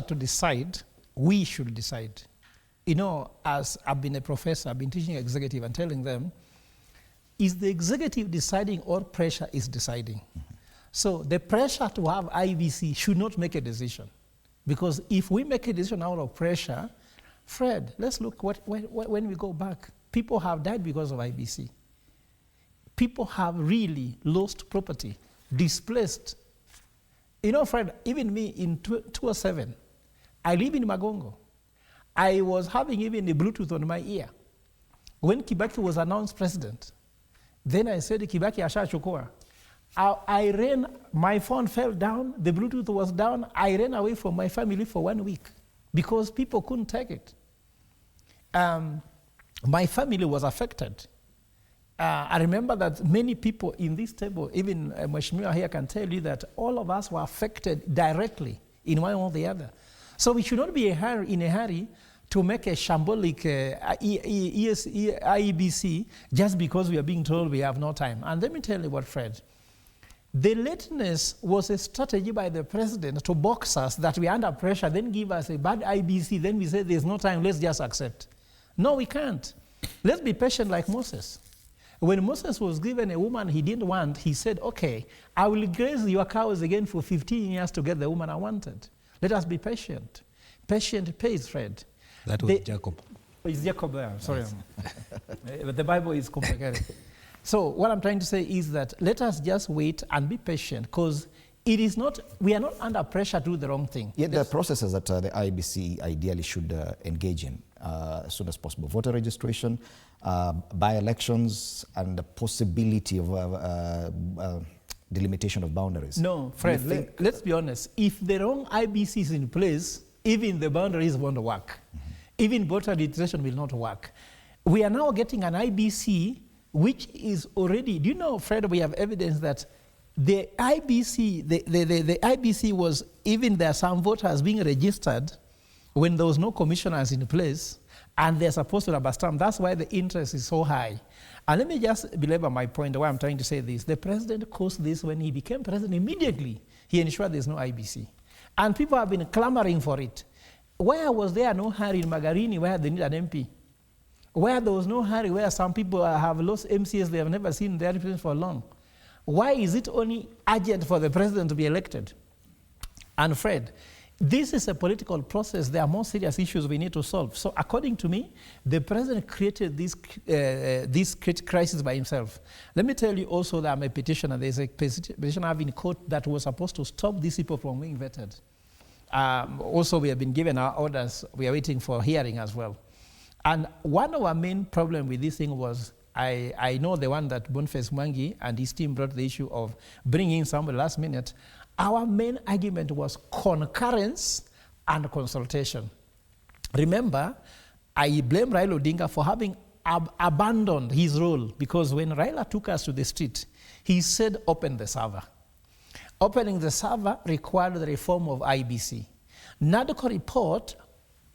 to decide, we should decide. You know, as I've been a professor, I've been teaching executive and telling them, is the executive deciding or pressure is deciding? So the pressure to have IBC should not make a decision. Because if we make a decision out of pressure, Fred, let's look when we go back. People have died because of IBC. People have really lost property, displaced. You know, Fred, even me in 2007, I live in Magongo. I was having even the Bluetooth on my ear. When Kibaki was announced president, then I said, Kibaki ashachukua. I ran, my phone fell down, the Bluetooth was down, I ran away from my family for 1 week because people couldn't take it. My family was affected. I remember that many people in this table, even Mheshimiwa here can tell you that all of us were affected directly in one or the other. So we should not be in a hurry to make a shambolic IEBC just because we are being told we have no time. And let me tell you what, Fred, the lateness was a strategy by the president to box us that we are under pressure, then give us a bad IBC, then we say there's no time, let's just accept. No, we can't. Let's be patient like Moses. When Moses was given a woman he didn't want, he said, okay, I will graze your cows again for 15 years to get the woman I wanted. Let us be patient. Patient pays, Fred. That was Jacob. It's Jacob, sorry. But the Bible is complicated. So what I'm trying to say is that let us just wait and be patient, because it is not, we are not under pressure to do the wrong thing. Yet there are processes that the IBC ideally should engage in as soon as possible. Voter registration, by-elections, and the possibility of delimitation of boundaries. No, Fred, let's be honest. If the wrong IBC is in place, even the boundaries won't work. Even voter registration will not work. We are now getting an IBC which is already, do you know, Fred, we have evidence that the IBC, the IBC was, even there are some voters being registered when there was no commissioners in place, and they're supposed to rubber stamp. That's why the interest is so high. And let me just belabor my point, why I'm trying to say this. The president caused this when he became president. Immediately, he ensured there's no IBC. And people have been clamoring for it. Where was there no hurry in Magarini where they need an MP? Where there was no hurry, where some people have lost MCS they have never seen their representatives for long? Why is it only urgent for the president to be elected? And Fred, this is a political process. There are more serious issues we need to solve. So according to me, the president created this crisis by himself. Let me tell you also that I'm a petitioner. There's a petition I have in court that was supposed to stop these people from being vetted. Also, we have been given our orders. We are waiting for hearing as well. And one of our main problems with this thing was, I know the one that Boniface Mwangi and his team brought the issue of bringing in somebody last minute. Our main argument was concurrence and consultation. Remember, I blame Raila Odinga for having abandoned his role, because when Raila took us to the street, he said, open the server. Opening the server required the reform of IBC. NADCO report,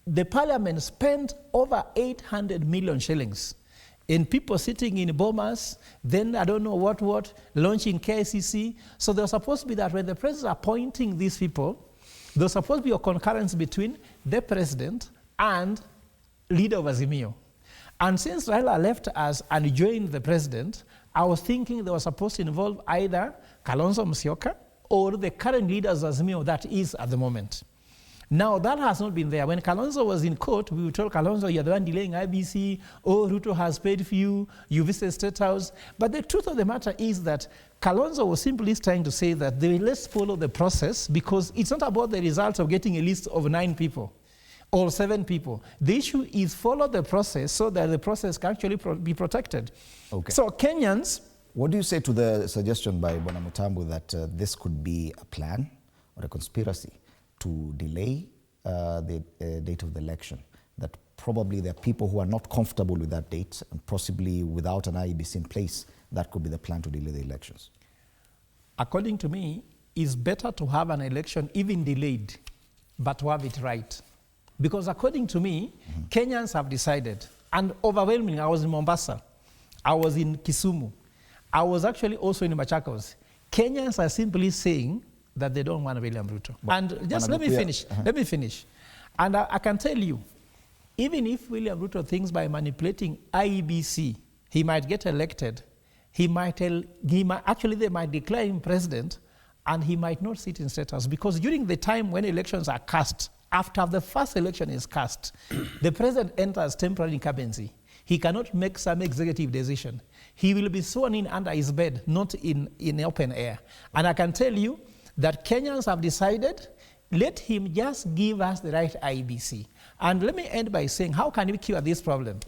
the parliament spent over 800 million shillings in people sitting in bombers, then I don't know what, launching KCC. So there was supposed to be that when the president is appointing these people, there was supposed to be a concurrence between the president and leader of Azimio. And since Raila left us and joined the president, I was thinking they were supposed to involve either Kalonzo Musyoka or the current leaders of Azimio that is at the moment. Now, that has not been there. When Kalonzo was in court, we would tell Kalonzo, you're the one delaying IBC, oh, Ruto has paid for you, you visited State House. But the truth of the matter is that Kalonzo was simply trying to say that let's follow the process, because it's not about the results of getting a list of 9 people or 7 people. The issue is follow the process so that the process can actually be protected. Okay. So Kenyans... What do you say to the suggestion by Bwana Mutambu that this could be a plan or a conspiracy to delay the date of the election? That probably there are people who are not comfortable with that date, and possibly without an IEBC in place, that could be the plan to delay the elections. According to me, it's better to have an election even delayed, but to have it right. Because according to me, Kenyans have decided, and overwhelmingly, I was in Mombasa, I was in Kisumu, I was actually also in Machakos. Kenyans are simply saying that they don't want William Ruto. And just let me finish. Uh-huh. Let me finish. And I can tell you, even if William Ruto thinks by manipulating IEBC, he might get elected, actually they might declare him president, and he might not sit in State House, because during the time when elections are cast, after the first election is cast, the president enters temporary incumbency. He cannot make some executive decision. He will be sworn in under his bed, not in open air. And I can tell you that Kenyans have decided, let him just give us the right IBC. And let me end by saying, how can we cure this problem?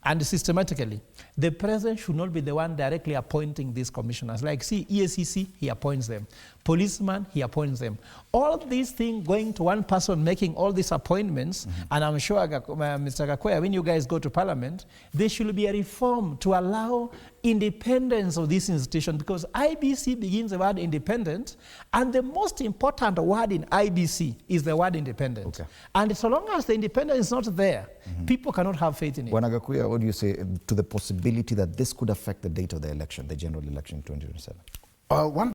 And systematically, the president should not be the one directly appointing these commissioners. Like, see, EACC, he appoints them. Policeman, he appoints them. All these things going to one person making all these appointments, and I'm sure, Mr. Gakwaya, when you guys go to Parliament, there should be a reform to allow independence of this institution, because IBC begins the word independent, and the most important word in IBC is the word independent. Okay. And so long as the independence is not there, people cannot have faith in it. Gakwaya, what do you say to the possibility that this could affect the date of the election, the general election in 2027? One